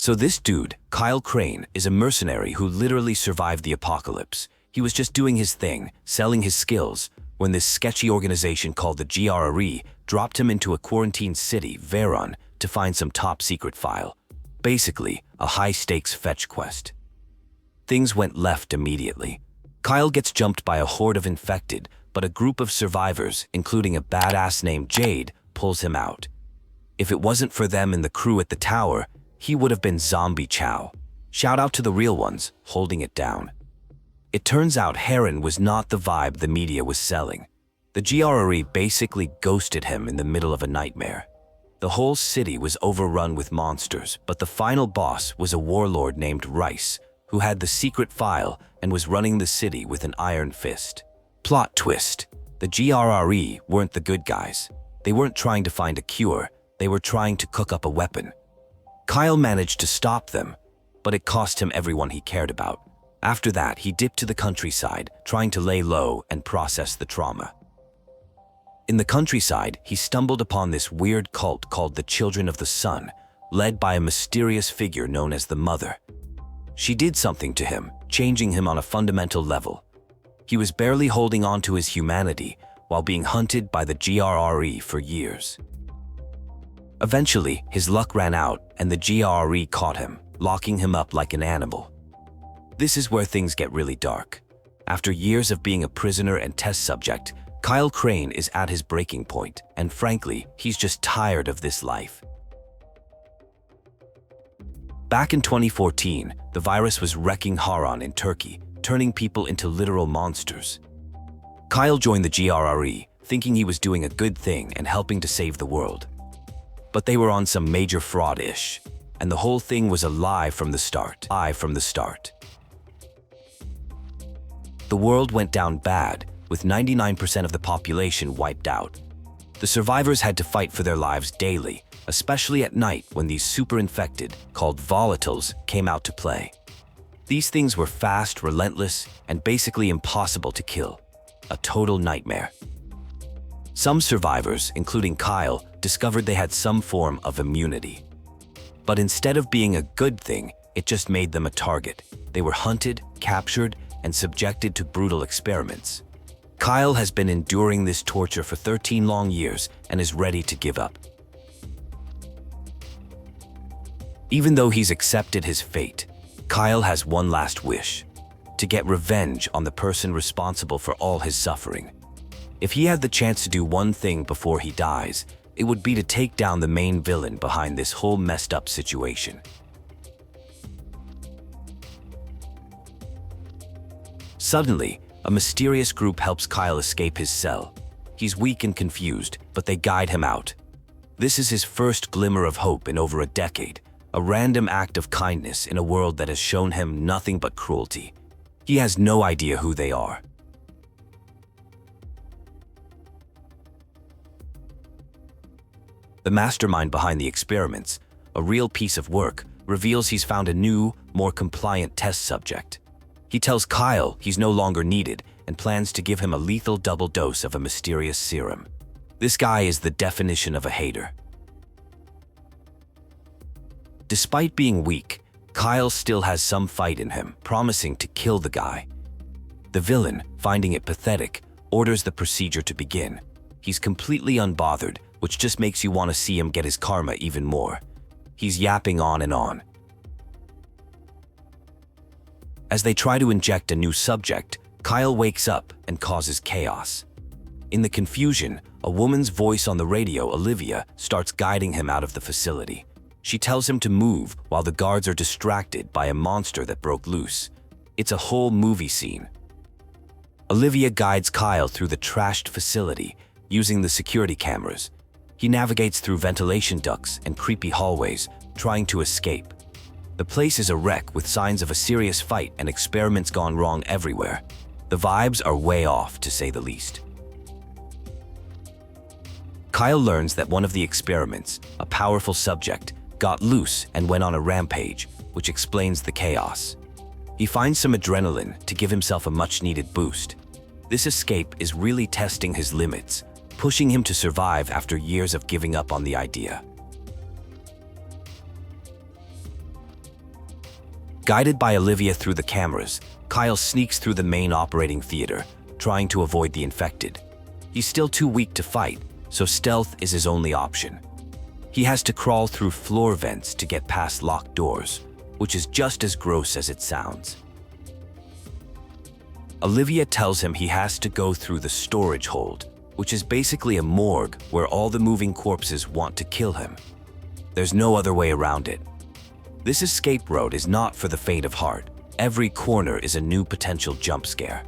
So this dude, Kyle Crane, is a mercenary who literally survived the apocalypse. He was just doing his thing, selling his skills, when this sketchy organization called the GRE dropped him into a quarantine city, Veron, to find some top-secret file. Basically, a high-stakes fetch quest. Things went left immediately. Kyle gets jumped by a horde of infected, but a group of survivors, including a badass named Jade, pulls him out. If it wasn't for them and the crew at the tower, he would have been zombie chow. Shout out to the real ones, holding it down. It turns out Heron was not the vibe the media was selling. The GRE basically ghosted him in the middle of a nightmare. The whole city was overrun with monsters, but the final boss was a warlord named Rice, who had the secret file and was running the city with an iron fist. Plot twist: the GRE weren't the good guys. They weren't trying to find a cure, they were trying to cook up a weapon. Kyle managed to stop them, but it cost him everyone he cared about. After that, he dipped to the countryside, trying to lay low and process the trauma. In the countryside, he stumbled upon this weird cult called the Children of the Sun, led by a mysterious figure known as the Mother. She did something to him, changing him on a fundamental level. He was barely holding on to his humanity while being hunted by the GRE for years. Eventually, his luck ran out and the GRE caught him, locking him up like an animal. This is where things get really dark. After years of being a prisoner and test subject, Kyle Crane is at his breaking point, and frankly, he's just tired of this life. Back in 2014, the virus was wrecking Harran in Turkey, turning people into literal monsters. Kyle joined the GRE, thinking he was doing a good thing and helping to save the world. But they were on some major fraud-ish, and the whole thing was a lie from the start. The world went down bad, with 99% of the population wiped out. The survivors had to fight for their lives daily, especially at night when these super-infected, called volatiles, came out to play. These things were fast, relentless, and basically impossible to kill. A total nightmare. Some survivors, including Kyle, discovered they had some form of immunity. But instead of being a good thing, it just made them a target. They were hunted, captured, and subjected to brutal experiments. Kyle has been enduring this torture for 13 long years and is ready to give up. Even though he's accepted his fate, Kyle has one last wish: to get revenge on the person responsible for all his suffering. If he had the chance to do one thing before he dies, it would be to take down the main villain behind this whole messed up situation. Suddenly, a mysterious group helps Kyle escape his cell. He's weak and confused, but they guide him out. This is his first glimmer of hope in over a decade, a random act of kindness in a world that has shown him nothing but cruelty. He has no idea who they are. The mastermind behind the experiments, a real piece of work, reveals he's found a new, more compliant test subject. He tells Kyle he's no longer needed and plans to give him a lethal double dose of a mysterious serum. This guy is the definition of a hater. Despite being weak, Kyle still has some fight in him, promising to kill the guy. The villain, finding it pathetic, orders the procedure to begin. He's completely unbothered, which just makes you want to see him get his karma even more. He's yapping on and on. As they try to inject a new subject, Kyle wakes up and causes chaos. In the confusion, a woman's voice on the radio, Olivia, starts guiding him out of the facility. She tells him to move while the guards are distracted by a monster that broke loose. It's a whole movie scene. Olivia guides Kyle through the trashed facility, using the security cameras. He navigates through ventilation ducts and creepy hallways, trying to escape. The place is a wreck with signs of a serious fight and experiments gone wrong everywhere. The vibes are way off, to say the least. Kyle learns that one of the experiments, a powerful subject, got loose and went on a rampage, which explains the chaos. He finds some adrenaline to give himself a much-needed boost. This escape is really testing his limits, pushing him to survive after years of giving up on the idea. Guided by Olivia through the cameras, Kyle sneaks through the main operating theater, trying to avoid the infected. He's still too weak to fight, so stealth is his only option. He has to crawl through floor vents to get past locked doors, which is just as gross as it sounds. Olivia tells him he has to go through the storage hold, which is basically a morgue where all the moving corpses want to kill him. There's no other way around it. This escape road is not for the faint of heart. Every corner is a new potential jump scare.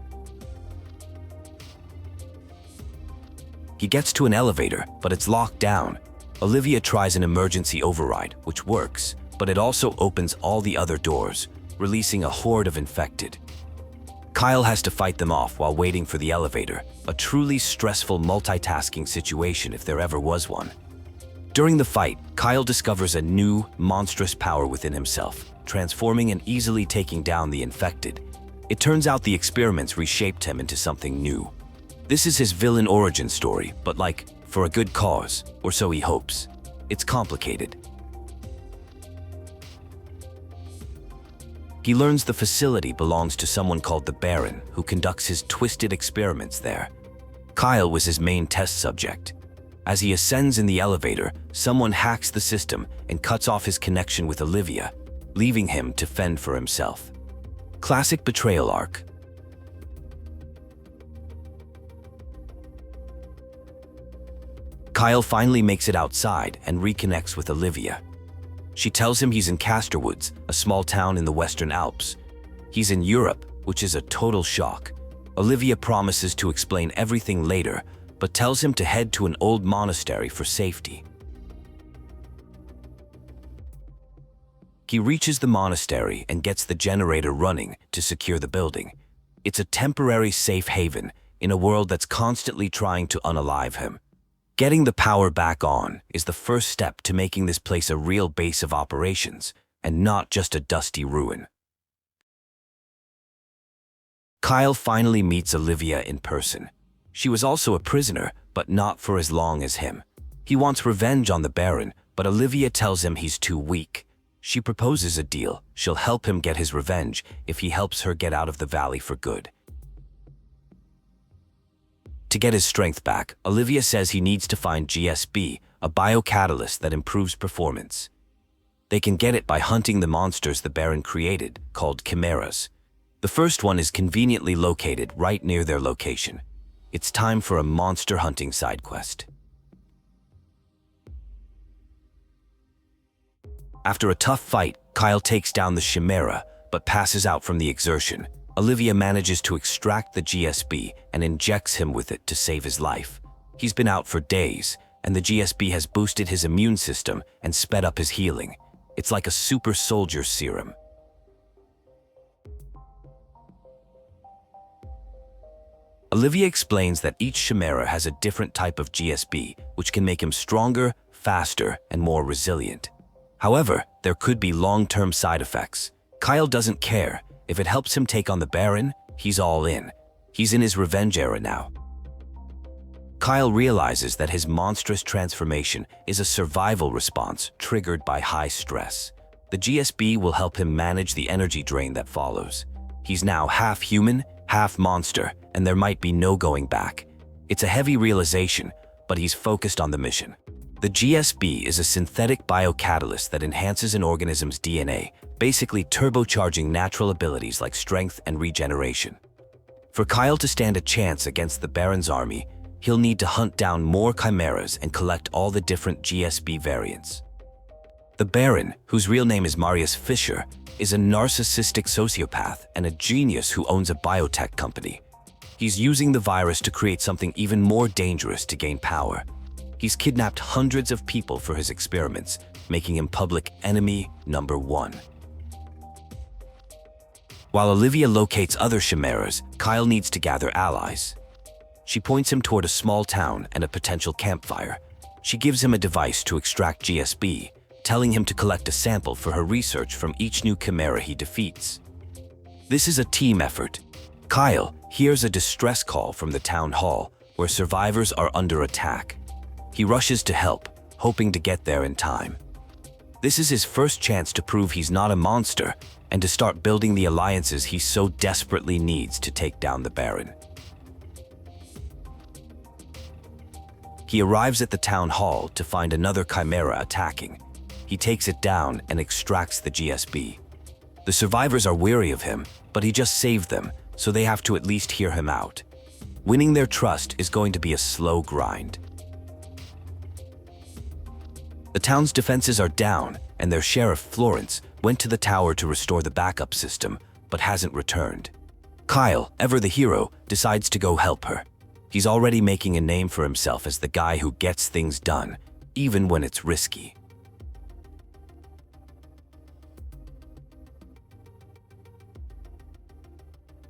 He gets to an elevator, but it's locked down. Olivia tries an emergency override, which works, but it also opens all the other doors, releasing a horde of infected. Kyle has to fight them off while waiting for the elevator, a truly stressful multitasking situation if there ever was one. During the fight, Kyle discovers a new, monstrous power within himself, transforming and easily taking down the infected. It turns out the experiments reshaped him into something new. This is his villain origin story, but for a good cause, or so he hopes. It's complicated. He learns the facility belongs to someone called the Baron, who conducts his twisted experiments there. Kyle was his main test subject. As he ascends in the elevator, someone hacks the system and cuts off his connection with Olivia, leaving him to fend for himself. Classic betrayal arc. Kyle finally makes it outside and reconnects with Olivia. She tells him he's in Casterwoods, a small town in the Western Alps. He's in Europe, which is a total shock. Olivia promises to explain everything later, but tells him to head to an old monastery for safety. He reaches the monastery and gets the generator running to secure the building. It's a temporary safe haven in a world that's constantly trying to unalive him. Getting the power back on is the first step to making this place a real base of operations, and not just a dusty ruin. Kyle finally meets Olivia in person. She was also a prisoner, but not for as long as him. He wants revenge on the Baron, but Olivia tells him he's too weak. She proposes a deal. She'll help him get his revenge if he helps her get out of the valley for good. To get his strength back, Olivia says he needs to find GSB, a biocatalyst that improves performance. They can get it by hunting the monsters the Baron created, called chimeras. The first one is conveniently located right near their location. It's time for a monster hunting side quest. After a tough fight, Kyle takes down the chimera, but passes out from the exertion. Olivia manages to extract the GSB and injects him with it to save his life. He's been out for days, and the GSB has boosted his immune system and sped up his healing. It's like a super soldier serum. Olivia explains that each chimera has a different type of GSB, which can make him stronger, faster, and more resilient. However, there could be long-term side effects. Kyle doesn't care. If it helps him take on the Baron, he's all in. He's in his revenge era now. Kyle realizes that his monstrous transformation is a survival response triggered by high stress. The GSB will help him manage the energy drain that follows. He's now half human, half monster, and there might be no going back. It's a heavy realization, but he's focused on the mission. The GSB is a synthetic biocatalyst that enhances an organism's DNA, basically turbocharging natural abilities like strength and regeneration. For Kyle to stand a chance against the Baron's army, he'll need to hunt down more chimeras and collect all the different GSB variants. The Baron, whose real name is Marius Fisher, is a narcissistic sociopath and a genius who owns a biotech company. He's using the virus to create something even more dangerous to gain power. He's kidnapped hundreds of people for his experiments, making him public enemy number one. While Olivia locates other chimeras, Kyle needs to gather allies. She points him toward a small town and a potential campfire. She gives him a device to extract GSB, telling him to collect a sample for her research from each new chimera he defeats. This is a team effort. Kyle hears a distress call from the town hall, where survivors are under attack. He rushes to help, hoping to get there in time. This is his first chance to prove he's not a monster and to start building the alliances he so desperately needs to take down the Baron. He arrives at the town hall to find another chimera attacking. He takes it down and extracts the GSB. The survivors are weary of him, but he just saved them, so they have to at least hear him out. Winning their trust is going to be a slow grind. The town's defenses are down, and their sheriff, Florence, went to the tower to restore the backup system, but hasn't returned. Kyle, ever the hero, decides to go help her. He's already making a name for himself as the guy who gets things done, even when it's risky.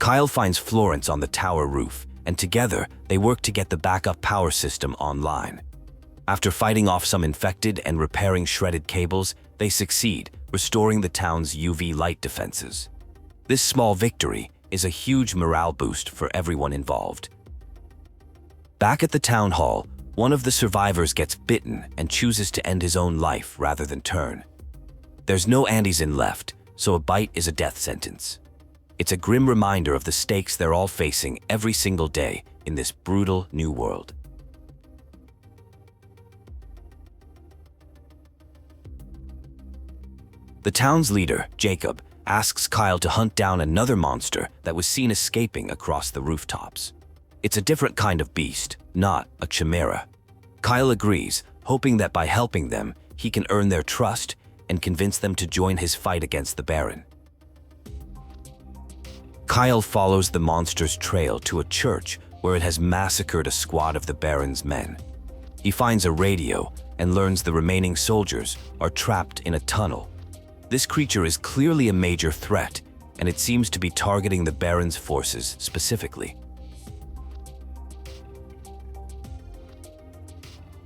Kyle finds Florence on the tower roof, and together they work to get the backup power system online. After fighting off some infected and repairing shredded cables, they succeed, restoring the town's UV light defenses. This small victory is a huge morale boost for everyone involved. Back at the town hall, one of the survivors gets bitten and chooses to end his own life rather than turn. There's no antizin left, so a bite is a death sentence. It's a grim reminder of the stakes they're all facing every single day in this brutal new world. The town's leader, Jacob, asks Kyle to hunt down another monster that was seen escaping across the rooftops. It's a different kind of beast, not a chimera. Kyle agrees, hoping that by helping them, he can earn their trust and convince them to join his fight against the Baron. Kyle follows the monster's trail to a church where it has massacred a squad of the Baron's men. He finds a radio and learns the remaining soldiers are trapped in a tunnel. This creature is clearly a major threat, and it seems to be targeting the Baron's forces specifically.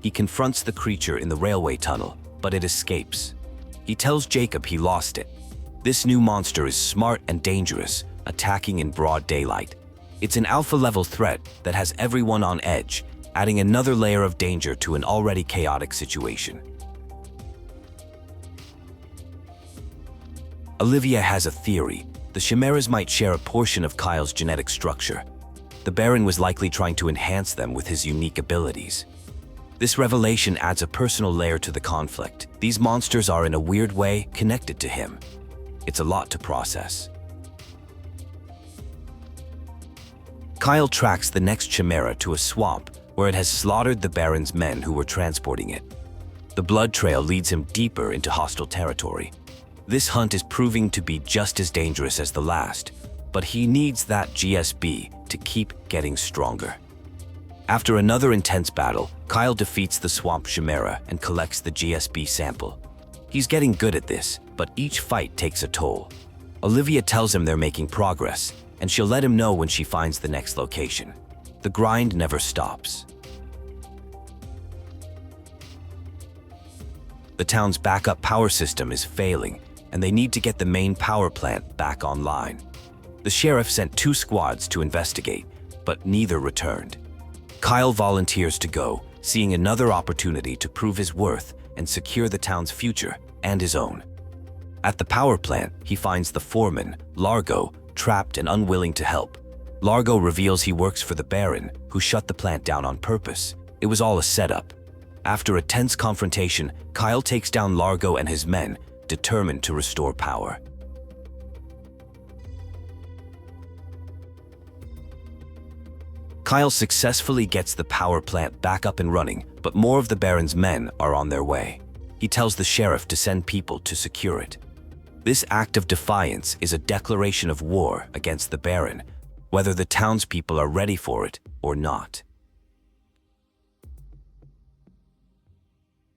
He confronts the creature in the railway tunnel, but it escapes. He tells Jacob he lost it. This new monster is smart and dangerous, attacking in broad daylight. It's an alpha-level threat that has everyone on edge, adding another layer of danger to an already chaotic situation. Olivia has a theory. The chimeras might share a portion of Kyle's genetic structure. The Baron was likely trying to enhance them with his unique abilities. This revelation adds a personal layer to the conflict. These monsters are in a weird way connected to him. It's a lot to process. Kyle tracks the next chimera to a swamp where it has slaughtered the Baron's men who were transporting it. The blood trail leads him deeper into hostile territory. This hunt is proving to be just as dangerous as the last, but he needs that GSB to keep getting stronger. After another intense battle, Kyle defeats the swamp chimera and collects the GSB sample. He's getting good at this, but each fight takes a toll. Olivia tells him they're making progress, and she'll let him know when she finds the next location. The grind never stops. The town's backup power system is failing, and they need to get the main power plant back online. The sheriff sent 2 squads to investigate, but neither returned. Kyle volunteers to go, seeing another opportunity to prove his worth and secure the town's future and his own. At the power plant, he finds the foreman, Largo, trapped and unwilling to help. Largo reveals he works for the Baron, who shut the plant down on purpose. It was all a setup. After a tense confrontation, Kyle takes down Largo and his men, determined to restore power. Kyle successfully gets the power plant back up and running, but more of the Baron's men are on their way. He tells the sheriff to send people to secure it. This act of defiance is a declaration of war against the Baron, whether the townspeople are ready for it or not.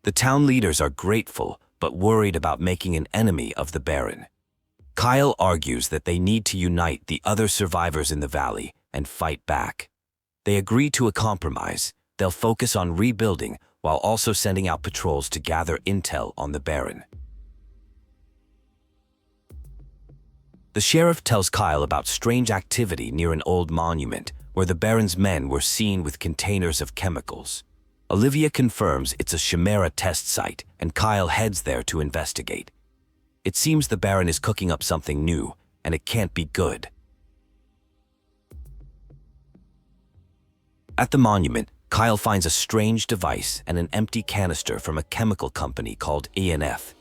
The town leaders are grateful, but worried about making an enemy of the Baron. Kyle argues that they need to unite the other survivors in the valley and fight back. They agree to a compromise. They'll focus on rebuilding while also sending out patrols to gather intel on the Baron. The sheriff tells Kyle about strange activity near an old monument where the Baron's men were seen with containers of chemicals. Olivia confirms it's a Chimera test site, and Kyle heads there to investigate. It seems the Baron is cooking up something new, and it can't be good. At the monument, Kyle finds a strange device and an empty canister from a chemical company called ENF.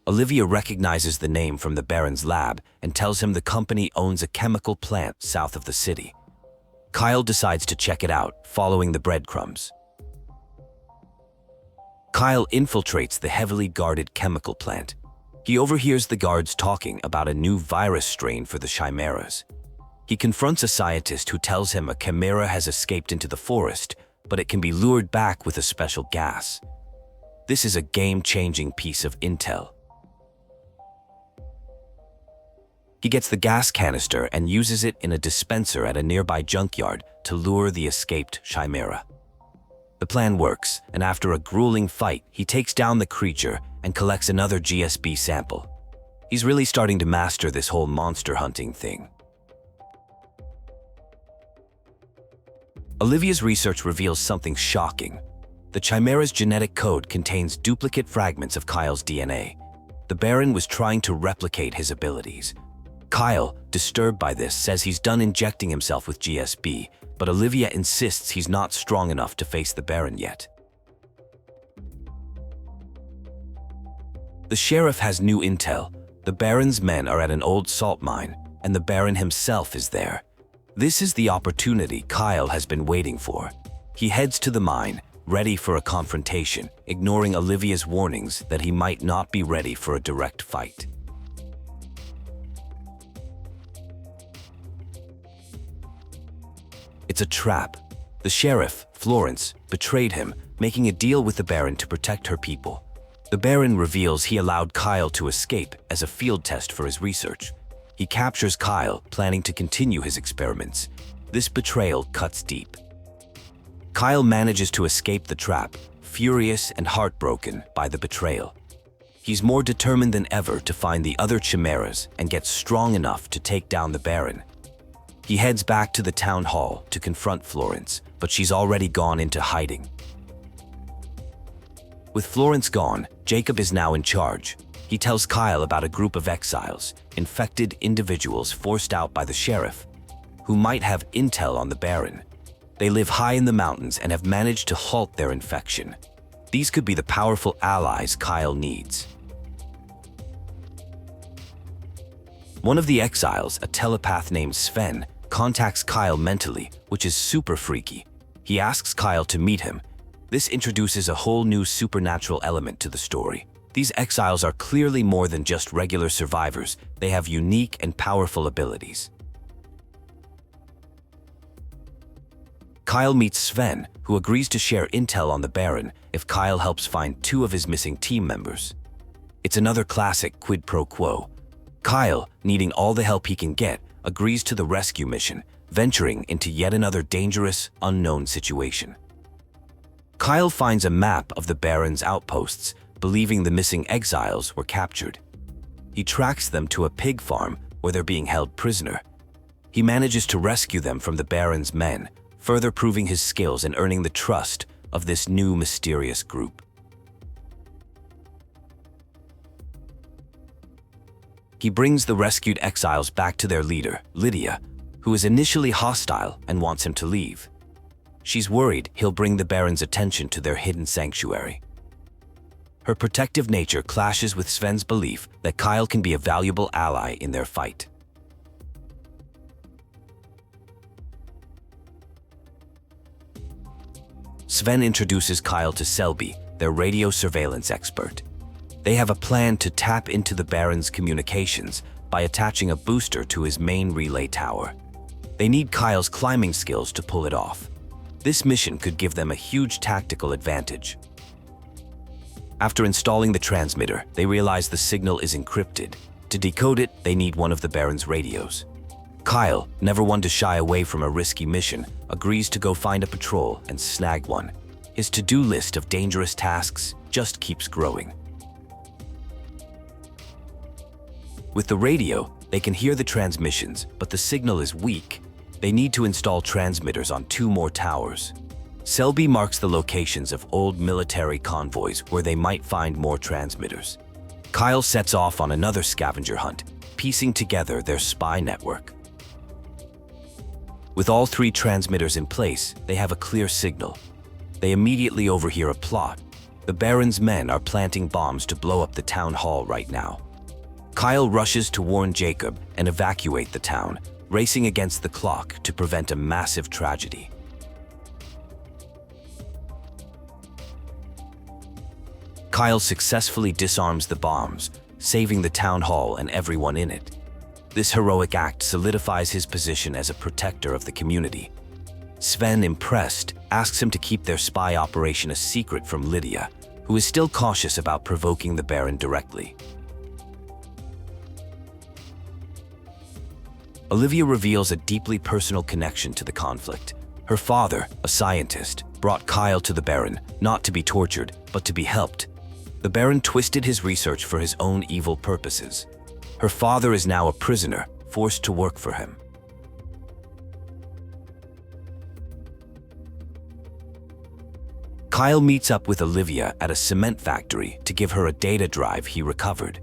Olivia recognizes the name from the Baron's lab and tells him the company owns a chemical plant south of the city. Kyle decides to check it out, following the breadcrumbs. Kyle infiltrates the heavily guarded chemical plant. He overhears the guards talking about a new virus strain for the Chimeras. He confronts a scientist who tells him a chimera has escaped into the forest, but it can be lured back with a special gas. This is a game-changing piece of intel. He gets the gas canister and uses it in a dispenser at a nearby junkyard to lure the escaped chimera. The plan works, and after a grueling fight, he takes down the creature and collects another GSB sample. He's really starting to master this whole monster hunting thing. Olivia's research reveals something shocking. The Chimera's genetic code contains duplicate fragments of Kyle's DNA. The Baron was trying to replicate his abilities. Kyle, disturbed by this, says he's done injecting himself with GSB, but Olivia insists he's not strong enough to face the Baron yet. The sheriff has new intel. The Baron's men are at an old salt mine, and the Baron himself is there. This is the opportunity Kyle has been waiting for. He heads to the mine, ready for a confrontation, ignoring Olivia's warnings that he might not be ready for a direct fight. It's a trap. The sheriff, Florence, betrayed him, making a deal with the Baron to protect her people. The Baron reveals he allowed Kyle to escape as a field test for his research. He captures Kyle, planning to continue his experiments. This betrayal cuts deep. Kyle manages to escape the trap, furious and heartbroken by the betrayal. He's more determined than ever to find the other Chimeras and get strong enough to take down the Baron. He heads back to the town hall to confront Florence, but she's already gone into hiding. With Florence gone, Jacob is now in charge. He tells Kyle about a group of exiles, infected individuals forced out by the sheriff, who might have intel on the Baron. They live high in the mountains and have managed to halt their infection. These could be the powerful allies Kyle needs. One of the exiles, a telepath named Sven, contacts Kyle mentally, which is super freaky. He asks Kyle to meet him. This introduces a whole new supernatural element to the story. These exiles are clearly more than just regular survivors. They have unique and powerful abilities. Kyle meets Sven, who agrees to share intel on the Baron if Kyle helps find 2 of his missing team members. It's another classic quid pro quo. Kyle, needing all the help he can get, agrees to the rescue mission, venturing into yet another dangerous, unknown situation. Kyle finds a map of the Baron's outposts, believing the missing exiles were captured. He tracks them to a pig farm where they're being held prisoner. He manages to rescue them from the Baron's men, further proving his skills and earning the trust of this new mysterious group. He brings the rescued exiles back to their leader, Lydia, who is initially hostile and wants him to leave. She's worried he'll bring the Baron's attention to their hidden sanctuary. Her protective nature clashes with Sven's belief that Kyle can be a valuable ally in their fight. Sven introduces Kyle to Selby, their radio surveillance expert. They have a plan to tap into the Baron's communications by attaching a booster to his main relay tower. They need Kyle's climbing skills to pull it off. This mission could give them a huge tactical advantage. After installing the transmitter, they realize the signal is encrypted. To decode it, they need one of the Baron's radios. Kyle, never one to shy away from a risky mission, agrees to go find a patrol and snag one. His to-do list of dangerous tasks just keeps growing. With the radio, they can hear the transmissions, but the signal is weak. They need to install transmitters on 2 more towers. Selby marks the locations of old military convoys where they might find more transmitters. Kyle sets off on another scavenger hunt, piecing together their spy network. With all 3 transmitters in place, they have a clear signal. They immediately overhear a plot. The Baron's men are planting bombs to blow up the town hall right now. Kyle rushes to warn Jacob and evacuate the town, racing against the clock to prevent a massive tragedy. Kyle successfully disarms the bombs, saving the town hall and everyone in it. This heroic act solidifies his position as a protector of the community. Sven, impressed, asks him to keep their spy operation a secret from Lydia, who is still cautious about provoking the Baron directly. Olivia reveals a deeply personal connection to the conflict. Her father, a scientist, brought Kyle to the Baron, not to be tortured, but to be helped. The Baron twisted his research for his own evil purposes. Her father is now a prisoner, forced to work for him. Kyle meets up with Olivia at a cement factory to give her a data drive he recovered.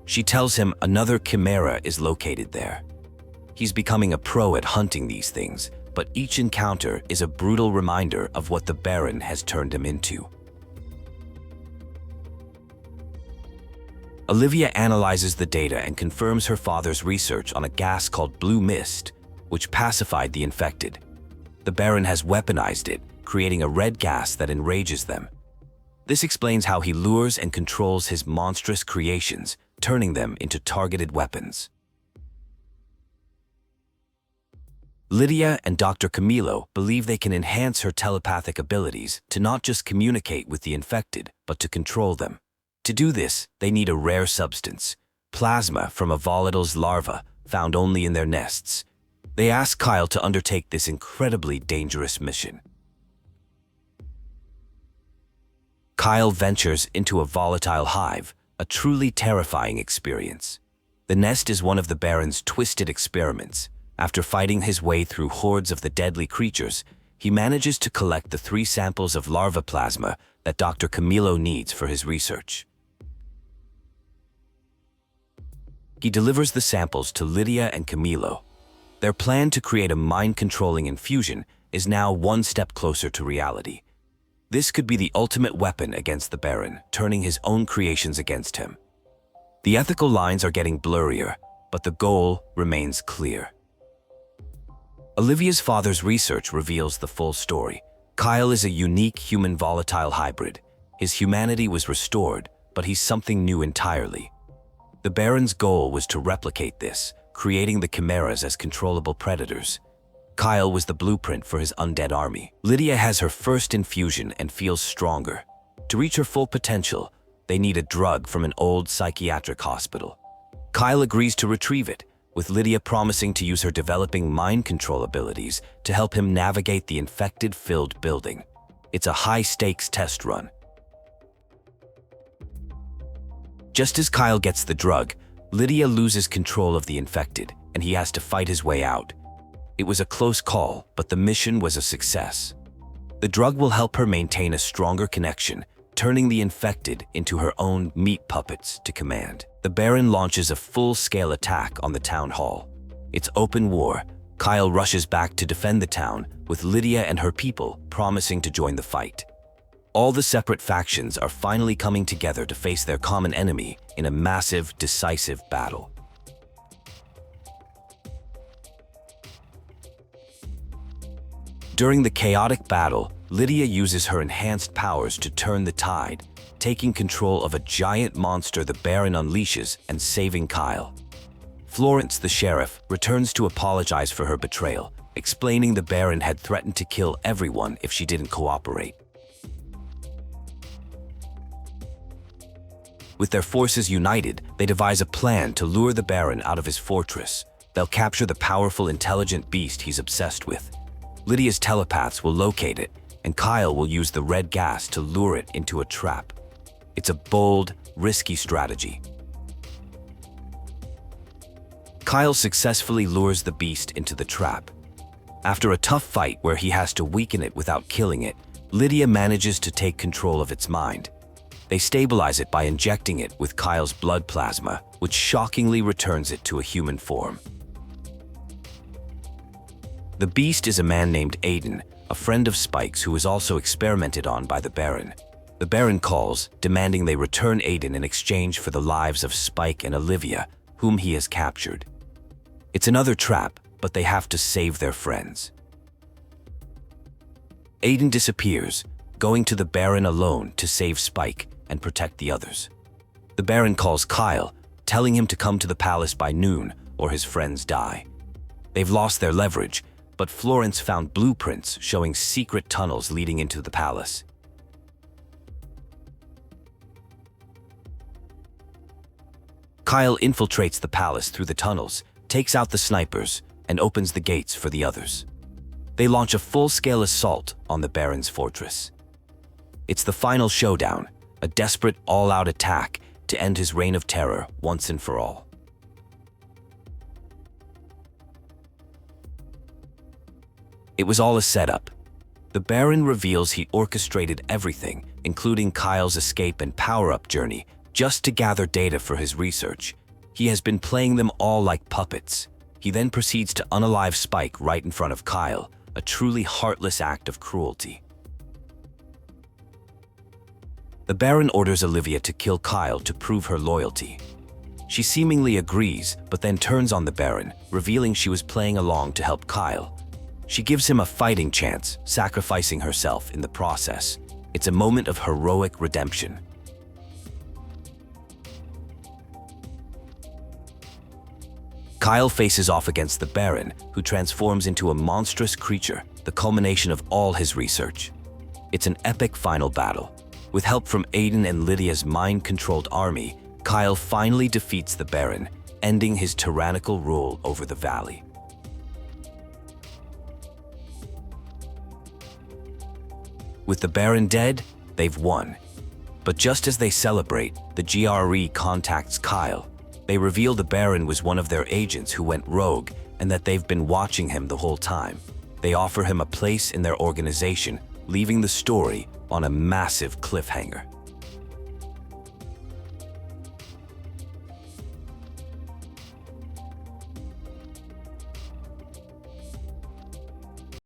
She tells him another chimera is located there. He's becoming a pro at hunting these things, but each encounter is a brutal reminder of what the Baron has turned him into. Olivia analyzes the data and confirms her father's research on a gas called blue mist, which pacified the infected. The Baron has weaponized it, creating a red gas that enrages them. This explains how he lures and controls his monstrous creations, turning them into targeted weapons. Lydia and Dr. Camilo believe they can enhance her telepathic abilities to not just communicate with the infected, but to control them. To do this, they need a rare substance, plasma from a volatile's larva found only in their nests. They ask Kyle to undertake this incredibly dangerous mission. Kyle ventures into a volatile hive, a truly terrifying experience. The nest is one of the Baron's twisted experiments. After fighting his way through hordes of the deadly creatures, he manages to collect the 3 samples of larva plasma that Dr. Camilo needs for his research. He delivers the samples to Lydia and Camilo. Their plan to create a mind-controlling infusion is now one step closer to reality. This could be the ultimate weapon against the Baron, turning his own creations against him. The ethical lines are getting blurrier, but the goal remains clear. Olivia's father's research reveals the full story. Kyle is a unique human volatile hybrid. His humanity was restored, but he's something new entirely. The Baron's goal was to replicate this, creating the chimeras as controllable predators. Kyle was the blueprint for his undead army. Lydia has her first infusion and feels stronger. To reach her full potential, they need a drug from an old psychiatric hospital. Kyle agrees to retrieve it, with Lydia promising to use her developing mind control abilities to help him navigate the infected-filled building. It's a high-stakes test run. Just as Kyle gets the drug, Lydia loses control of the infected, and he has to fight his way out. It was a close call, but the mission was a success. The drug will help her maintain a stronger connection, turning the infected into her own meat puppets to command. The Baron launches a full-scale attack on the town hall. It's open war. Kyle rushes back to defend the town, with Lydia and her people promising to join the fight. All the separate factions are finally coming together to face their common enemy in a massive, decisive battle. During the chaotic battle, Lydia uses her enhanced powers to turn the tide, taking control of a giant monster the Baron unleashes and saving Kyle. Florence, the sheriff, returns to apologize for her betrayal, explaining the Baron had threatened to kill everyone if she didn't cooperate. With their forces united, they devise a plan to lure the Baron out of his fortress. They'll capture the powerful, intelligent beast he's obsessed with. Lydia's telepaths will locate it, and Kyle will use the red gas to lure it into a trap. It's a bold, risky strategy. Kyle successfully lures the beast into the trap. After a tough fight where he has to weaken it without killing it, Lydia manages to take control of its mind. They stabilize it by injecting it with Kyle's blood plasma, which shockingly returns it to a human form. The beast is a man named Aiden, a friend of Spike's who is also experimented on by the Baron. The Baron calls, demanding they return Aiden in exchange for the lives of Spike and Olivia, whom he has captured. It's another trap, but they have to save their friends. Aiden disappears, going to the Baron alone to save Spike and protect the others. The Baron calls Kyle, telling him to come to the palace by noon or his friends die. They've lost their leverage, but Florence found blueprints showing secret tunnels leading into the palace. Kyle infiltrates the palace through the tunnels, takes out the snipers, and opens the gates for the others. They launch a full-scale assault on the Baron's fortress. It's the final showdown, a desperate all-out attack to end his reign of terror once and for all. It was all a setup. The Baron reveals he orchestrated everything, including Kyle's escape and power-up journey, just to gather data for his research. He has been playing them all like puppets. He then proceeds to unalive Spike right in front of Kyle, a truly heartless act of cruelty. The Baron orders Olivia to kill Kyle to prove her loyalty. She seemingly agrees, but then turns on the Baron, revealing she was playing along to help Kyle. She gives him a fighting chance, sacrificing herself in the process. It's a moment of heroic redemption. Kyle faces off against the Baron, who transforms into a monstrous creature, the culmination of all his research. It's an epic final battle. With help from Aiden and Lydia's mind-controlled army, Kyle finally defeats the Baron, ending his tyrannical rule over the valley. With the Baron dead, they've won. But just as they celebrate, the GRE contacts Kyle. They reveal the Baron was one of their agents who went rogue and that they've been watching him the whole time. They offer him a place in their organization, leaving the story on a massive cliffhanger.